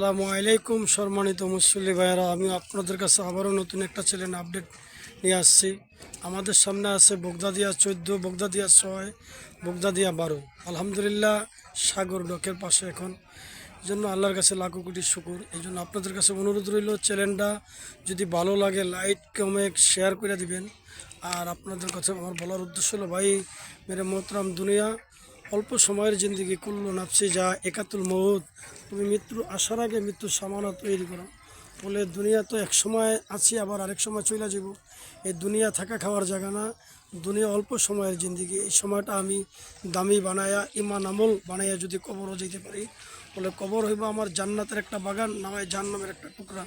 আসসালামু আলাইকুম সম্মানিত মুসল্লি ভাইয়েরা, আমি আপনাদের কাছে আবারও নতুন একটা চ্যানেল আপডেট নিয়ে আসছি। আমাদের সামনে আছে বগদাদিয়া 14, বগদাদিয়া 6, বগদাদিয়া 12। আলহামদুলিল্লাহ, সাগর ডকের পাশে এখন। এই জন্য আল্লাহর কাছে লাখো কোটি শুকুর। এই জন্য আপনাদের কাছে অনুরোধ রইল, চ্যানেলটা যদি ভালো লাগে লাইক কমেন্ট শেয়ার করে দিবেন। আর আপনাদের কাছে আমার বলার উদ্দেশ্য হলো, ভাই মেরে মোহতরাম, দুনিয়া অল্প সময়ের জিন্দিগি, কুল্লু নাফসি যা একাতুল মৌত। তুমি মৃত্যু আসার আগে মৃত্যুর সামানা তৈরি করো। বলে দুনিয়া তো এক সময় আছি, আবার আরেক সময় চলে যাব। এই দুনিয়া থাকা খাওয়ার জায়গা না, দুনিয়া অল্প সময়ের জিন্দিগি। এই সময়টা আমি দামি বানায়া, ইমান আমল বানাইয়া যদি কবরও যেতে পারি, বলে কবর হইব আমার জান্নাতের একটা বাগান, না হয় জাহান্নামের একটা টুকরা।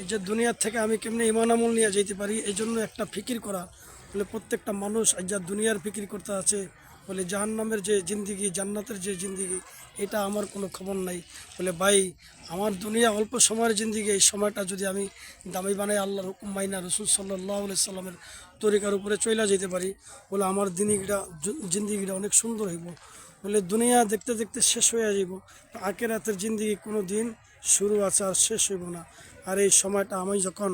এই যে দুনিয়ার থেকে আমি কেমনি ইমান আমল নিয়ে যেতে পারি, এই জন্য একটা ফিকির করা। বলে প্রত্যেকটা মানুষ আজ যা দুনিয়ার ফিকির করতে আছে, বলে জাহান্নামের যে জিন্দিগি, জান্নাতের যে জিন্দিগি, এটা আমার কোনো খবর নাই। বলে ভাই, আমার দুনিয়া অল্প সময়ের জিন্দিগি, এই সময়টা যদি আমি দামি বানাই, আল্লাহর হুকুম মাইনা রসুল সাল্লাল্লাহু আলাইহি সাল্লামের তরিকার উপরে চইলা যেতে পারি, বলে আমার জিন্দিগিটা অনেক সুন্দর হইব। বলে দুনিয়া দেখতে দেখতে শেষ হয়ে যাব, আখিরাতের জিন্দিগি কোনো দিন শুরু আছে আর শেষ হইব না। আর এই সময়টা আমি যখন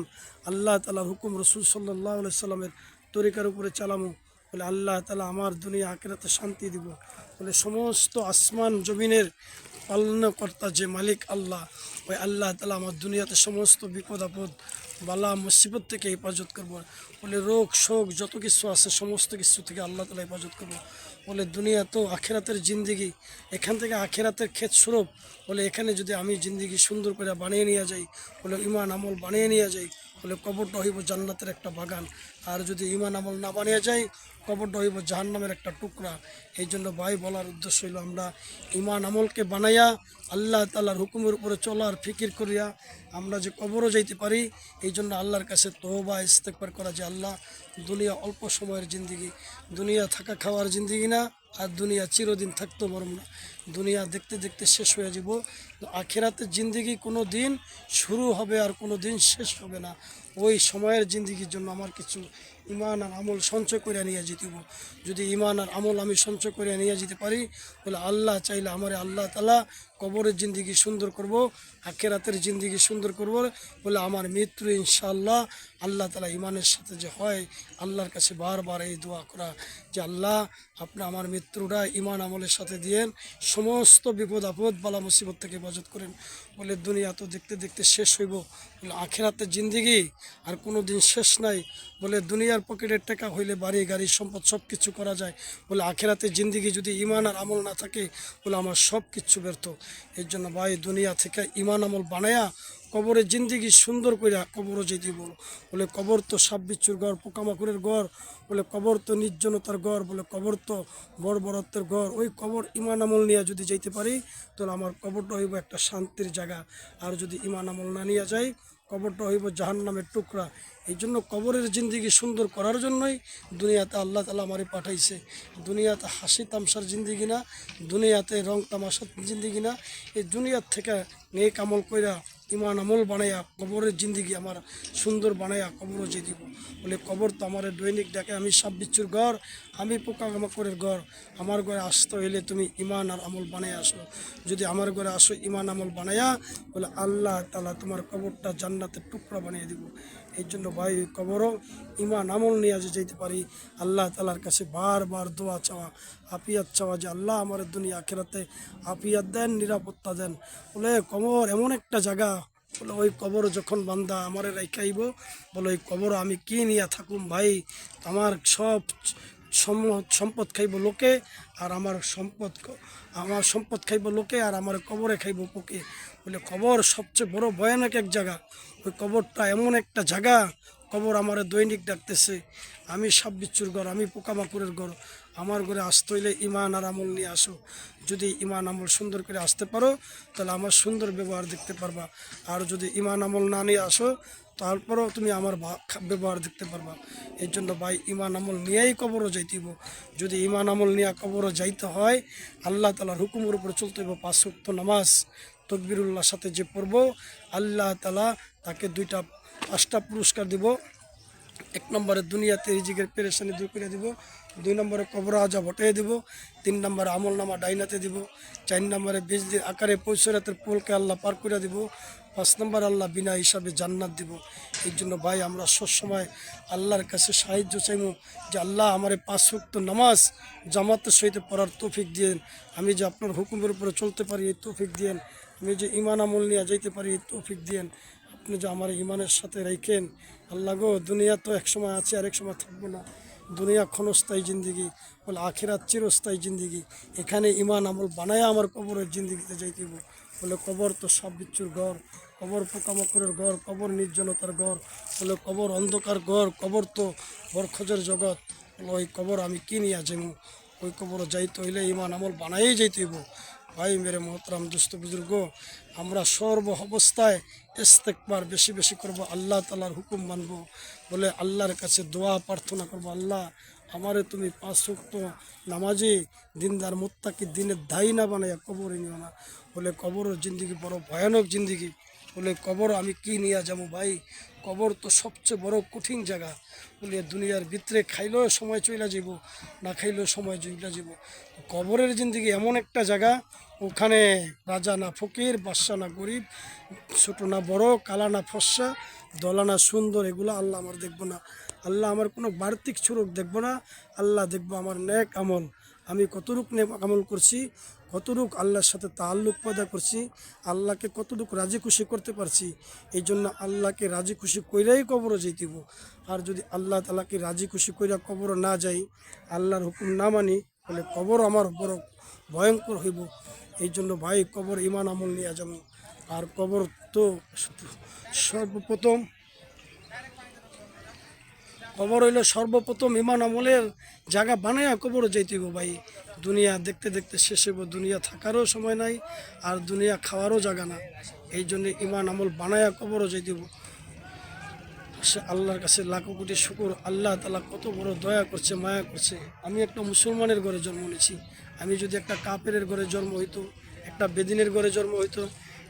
আল্লাহ তাআলার হুকুম রসুল সাল্লাল্লাহু আলাইহি সাল্লামের তরিকার উপরে চালামো, বলে আল্লাহ তাআলা আমার দুনিয়া আখিরাতে শান্তি দিব। বলে সমস্ত আসমান জমিনের পালনকর্তা যে মালিক আল্লাহ, ওই আল্লাহ তাআলা আমার দুনিয়াতে সমস্ত বিপদ আপদ, বালা মুসিবত থেকে হেফাজত করবো। বলে রোগ শোক যত কিছু আছে সমস্ত কিছু থেকে আল্লাহ তাআলা হেফাজত করবো। বলে দুনিয়া তো আখিরাতের জিন্দিগি, এখান থেকে আখিরাতের ক্ষেত স্বরূপ। বলে এখানে যদি আমি জিন্দিগি সুন্দর করে বানিয়ে নিয়ে যাই, বলে ইমান আমল বানিয়ে নিয়ে যাই, বলে কবরটা হইব জান্নাতের একটা বাগান। আর যদি ইমান আমল না বানিয়ে যাই, কবরটা হইব জাহান্নামের একটা টুকরা। এই জন্য ভাই বলার উদ্দেশ্য হইল, আমরা ইমান আমলকে বানাইয়া আল্লাহ তাআলার হুকুমের উপরে চলার ফিকির করিয়া আমরা যে কবরও যাইতে পারি। এই জন্য আল্লাহর কাছে তওবা ইস্তেগফার করা, যে আল্লাহ, দুনিয়া অল্প সময়ের জিন্দিগি, দুনিয়া থাকা খাওয়ার জিন্দিগি না, আর দুনিয়া চিরদিন থাকতে পারব না। দুনিয়া দেখতে দেখতে শেষ হয়ে যাব। আখিরাতের জিন্দিগি কোনো দিন শুরু হবে আর কোনো দিন শেষ হবে না। ওই সময়ের জিন্দিগির জন্য আমার কিছু ইমান আর আমল সঞ্চয় করে নিয়ে যেতে হবে। যদি ইমান আর আমল আমি সঞ্চয় করে নিয়ে যেতে পারি, বলে আল্লাহ চাইলে আমার আল্লাহ তাআলা কবরের জিন্দিগি সুন্দর করব, আখিরাতের জিন্দিগি সুন্দর করব। বলে আমার মৃত্যু ইনশাআল্লাহ আল্লাহ তাআলা ইমানের সাথে যে হয়, আল্লাহর কাছে বারবার এই দোয়া করা, যে আল্লাহ আপনি আমার মৃত্যুটা ইমান আমলের সাথে দিয়েন, সমস্ত বিপদ আপদ বালা মুসিবত থেকে হেফাজত করেন। বলে দুনিয়া তো দেখতে দেখতে শেষ হইব, বলে আখিরাতের জিন্দিগি আর কোনো দিন শেষ নাই। বলে দুনিয়ার পকেটের টাকা হইলে বাড়ি গাড়ি সম্পদ সব কিছু করা যায়, বলে আখিরাতের জিন্দিগি যদি ইমান আর আমল না থাকে, বলে আমার সব কিছু ব্যর্থ। এর জন্য ভাই দুনিয়া থেকে ইমান আমল বানায়া কবরের জিন্দিগি সুন্দর করে কবরও যেতে বলো। বলে কবর তো সাপ বিচ্ছুর ঘর, পোকামাকড়ের ঘর, বলে কবর তো নির্জনতার ঘর, বলে কবর তো বড় বড়ত্বের ঘর। ওই কবর ইমান আমল নিয়ে যদি যেতে পারি, তাহলে আমার কবরটা হইব একটা শান্তির জায়গা। আর যদি ইমান আমল না নিয়ে যাই, কবরটা হইব জাহান্নামের টুকরা। এই জন্য কবরের জিন্দিগি সুন্দর করার জন্যই দুনিয়াতে আল্লাহ তাআলা আমারে পাঠাইছে। দুনিয়াতে হাসি তামসার জিন্দিগি না, দুনিয়াতে রং তামাশার জিন্দিগি না। এই দুনিয়ার থেকে নেক আমল কইরা ইমান আমল বানাইয়া কবরের জিন্দিগি আমার সুন্দর বানাইয়া কবরও যে দিব। বলে কবর তো আমার দৈনিক ডাকে, আমি সাপ বিচ্ছুর ঘর, আমি পোকামাকড়ের ঘর। আমার ঘরে আসতে হইলে তুমি ইমান আর আমল বানাই আসো। যদি আমার ঘরে আসো ইমান আমল বানাইয়া, বলে আল্লাহ তাআলা তোমার কবরটা জান্নাতের টুকরা বানিয়ে দিব। এই জন্য ভাই কবরও ইমান আমল নিয়ে যে যেতে পারি, আল্লাহ তাআলার কাছে বারবার দোয়া চাওয়া, আফিয়াত চাওয়া, যে আল্লাহ আমার দুনিয়া আখিরাতে আফিয়াত দেন, নিরাপত্তা দেন। বলে কবর এমন একটা জায়গা, বলে ওই কবর যখন বান্দা আমারে রাইখাইব, বলে ওই কবর আমি কি নিয়ে থাকুম ভাই। আমার সব সম্পদ খাইব লোকে, আর আমার সম্পদ খাইব লোকে, আর আমার কবরে খাইব পোকে। বলে কবর সবচেয়ে বড় ভয়ানক এক জায়গা। ওই কবরটা এমন একটা জায়গা, কবর আমার দৈনিক ডাকতেছে, আমি সাপ বিচ্ছুর ঘর, আমি পোকামাকড়ের ঘর। আমার ঘরে আসতে হইলে ইমান আর আমল নিয়ে আসো। যদি ইমান আমল সুন্দর করে আসতে পারো, তাহলে আমার সুন্দর ব্যবহার দেখতে পারবা। আর যদি ইমান আমল না নিয়ে আসো, তারপরেও তুমি আমার ব্যবহার দেখতে পারবা। এর জন্য ভাই ইমান আমল নিয়েই কবরও যাইতেইব। যদি ইমান আমল নিয়ে কবরও যাইতে হয়, আল্লাহ তাআলার হুকুমের উপরে চলতে হইব। 5 ওয়াক্ত নামাজ তকবিরুল্লাহর সাথে যে পড়ব, আল্লাহ তাআলা তাকে 5টা পুরস্কার দিব। এক নম্বরে দুনিয়াতে রিজিকের পেরেশানি দূর করে দিব, 2 নম্বরে কবর আজাব হটিয়ে দিব, 3 নম্বরে আমল নামা ডাইনাতে দিব, 4 নম্বরে বিজলির আকারে পৌঁছরাতের পোলকে আল্লাহ পার করে দিব, 5 নম্বর আল্লাহ বিনা হিসাবে জান্নাত দিব। এই জন্য ভাই আমরা সবসময় আল্লাহর কাছে সাহায্য চাইব যে আল্লাহ আমার 5 ওয়াক্ত নামাজ জামাতের সহিত পড়ার তৌফিক দিয়েন, আমি যে আপনার হুকুমের উপরে চলতে পারি এই তৌফিক দিয়েন, আমি যে ইমান আমল নিয়ে যাইতে পারি এই তৌফিক দিয়েন, আপনি যে আমার ইমানের সাথে রাখেন। আল্লাহ গো, দুনিয়া তো এক সময় আছে আর এক সময় থাকবো না, দুনিয়া ক্ষণস্থায়ী জিন্দিগি, বলে আখিরাত চিরস্থায়ী জিন্দিগি। এখানে ইমান আমল বানায় আমার কবরের জিন্দিগিতে যাইতেব, বলে কবর তো সব বিচ্ছুর ঘর, কবর পোকামাকড়ের ঘর, কবর নির্জনতার ঘর, বলে কবর অন্ধকার ঘর, কবর তো বরখজের জগৎ। বলে ওই কবর আমি কি নিয়ে যাবো, ওই কবর যাইতে হইলে ইমান আমল বানাই যাইতেইব। ভাই মেরে মোহতরাম দুস্থ বুজুর্গ, আমরা সর্ব অবস্থায় ইস্তেগফার বেশি বেশি করব, আল্লাহ তাআলার হুকুম মানব, বলে আল্লাহর কাছে দোয়া প্রার্থনা করব, আল্লাহ আমারে তুমি 5 ওয়াক্ত নামাজি দিনদার মুত্তাকি দিনের দায়ী না বানাইয়া কবরে নিও না। বলে কবরের জিন্দিগি বড় ভয়ানক জিন্দিগি, বলে কবর আমি কি নিয়ে যাবো ভাই, কবর তো সবচেয়ে বড় কঠিন জায়গা। বলে দুনিয়ার ভিতরে খাইলেও সময় চলে যাব, না খাইলেও সময় চলে যাব। কবরের জিন্দিগি এমন একটা জায়গা, ওখানে রাজা না ফকির, বাদশা না গরিব, ছোট না বড়, কালা না ফর্সা, দলা না সুন্দর, এগুলো আল্লাহ আমার দেখবো না। আল্লাহ আমার কোনো বার্তিক সুরূপ দেখবো না, আল্লাহ দেখবো আমার নেক আমল, আমি কতটুক নেক আমল করছি, কতটুক আল্লাহর সাথে তাল্লুক পয়দা করছি, আল্লাহকে কতটুক রাজি খুশি করতে পারছি। এই জন্য আল্লাহকে রাজি খুশি কইরাই কবরে যাইতেব। আর যদি আল্লাহ তাআলাকে রাজি খুশি কইরা কবরে না যাই, আল্লাহর হুকুম না মানি, বলে কবর আমার বড় ভয়ঙ্কর হইব। এই জন্য ভাই কবর ইমান আমল নিয়ে যাবো। আর কবর তো সর্বপ্রথম কবর হইল সর্বপ্রথম ইমান আমলের জায়গা বানায়া কবর যাইতেইব ভাই। দুনিয়া দেখতে দেখতে শেষ হইব, দুনিয়া থাকারও সময় নাই, আর দুনিয়া খাওয়ারও জায়গা না। এই জন্য ইমান আমল বানায়া কবরও যাইতেইব। সে আল্লাহর কাছে লাখো কোটি শুকর, আল্লাহ তাআলা কত বড় দয়া করছে, মায়া করছে। আমি একটা মুসলমানের ঘরে জন্ম নিয়েছি, আমি যদি একটা কাফেরের ঘরে জন্ম হইতো, একটা বেদিনের ঘরে জন্ম হইতো,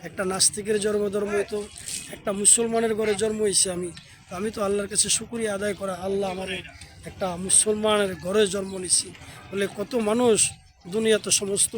একটা নাস্তিকের ধর্ম হইতো, একটা মুসলমানের ঘরে জন্ম হয়েছে আমি তো আল্লাহর কাছে শুকরিয়া আদায় করা, আল্লাহ আমার একটা মুসলমানের ঘরে জন্ম নিয়েছি। বলে কত মানুষ দুনিয়াতে সমস্ত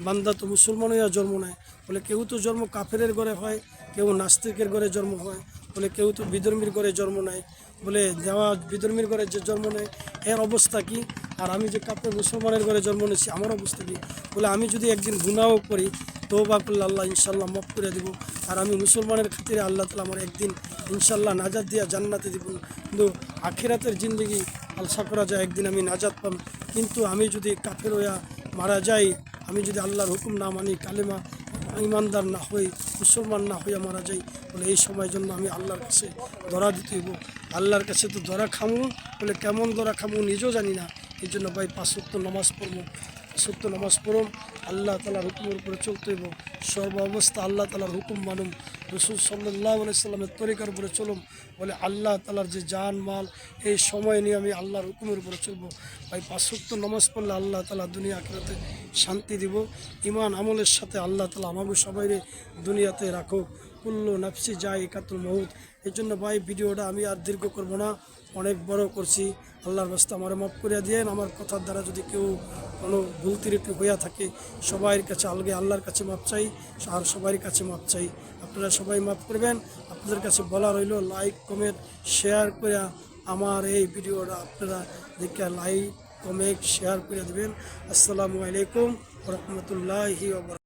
বান্দা তো মুসলমান হইয়া জন্ম নেয়, বলে কেউ তো জন্ম কাফেরের ঘরে হয়, কেউ নাস্তিকের ঘরে জন্ম হয়, বলে কেউ তো বিধর্মীর ঘরে জন্ম নেয়, বলে যাওয়া বিধর্মীর ঘরে যে জন্ম নেয় এর অবস্থা কি, আর আমি যে কাপড় মুসলমানের ঘরে জন্ম নিয়েছি আমার অবস্থা কি। বলে আমি যদি একদিন গুনাহ করি, তওবা করলে আল্লাহ ইনশাল্লাহ মাফ করে দিব, আর আমি মুসলমানের খাতিরে আল্লাহ তাআলা আমার একদিন ইনশাল্লাহ নাজাত দিয়া জান্নাতে দিব। কিন্তু আখিরাতের জিন্দগি আলসা করা যায়, একদিন আমি নাজাত পাম। কিন্তু আমি যদি কাফের হইয়া মারা যাই, আমি যদি আল্লাহর হুকুম না মানি, কালেমা ইমানদার না হই, মুসলমান না হইয়া মারা যাই, বলে এই সময়ের জন্য আমি আল্লাহর কাছে ধরা দিতে হইব। আল্লাহর কাছে তো ধরা খামু, বলে কেমন ধরা খামু নিজেও জানি না। এই জন্য ভাই 5 ওয়াক্ত নামাজ পড়বো, 5 ওয়াক্ত নামাজ পড়ুন, আল্লাহ তাআলার হুকুমের উপরে চলতে হইব, সর্ব অবস্থা আল্লাহ তাআলার হুকুম মানুম, রাসূল সাল্লাল্লাহু আলাইহি সাল্লামের তরিকার উপরে চলুম। বলে আল্লাহ তাআলার যে জান মাল এই সময় নিয়ে আমি আল্লাহর হুকুমের উপরে চলবো। ভাই 5 ওয়াক্ত নামাজ পড়লে আল্লাহ তাআলা দুনিয়া আখিরাতে শান্তি দিব। ইমান আমলের সাথে আল্লাহ তাআলা আমাকে সবাইরে দুনিয়াতে রাখুক। কুল্লু নাফসি যায়িকাতুল মউত। এই জন্য ভাই ভিডিওটা আমি আর দীর্ঘ করব না, অনেক বড় করছি। আল্লাহর রাস্তা আমার মাফ করিয়া দিয়েন। আমার কথার দ্বারা যদি কেউ কোনো ভুল ত্রুটি হইয়া থাকে, সবাইয়ের কাছে আল্লাহর কাছে মাপ চাই, আর সবাই কাছে মাপ চাই। আপনারা সবাই মাফ করবেন। আপনাদের কাছে বলা রইল লাইক কমেন্ট শেয়ার করে আমার এই ভিডিওটা আপনারা দেখে লাইক কমেন্ট শেয়ার করে দেবেন। আসসালামু আলাইকুম ওয়া রাহমাতুল্লাহি ওয়া বারাকাতুহু।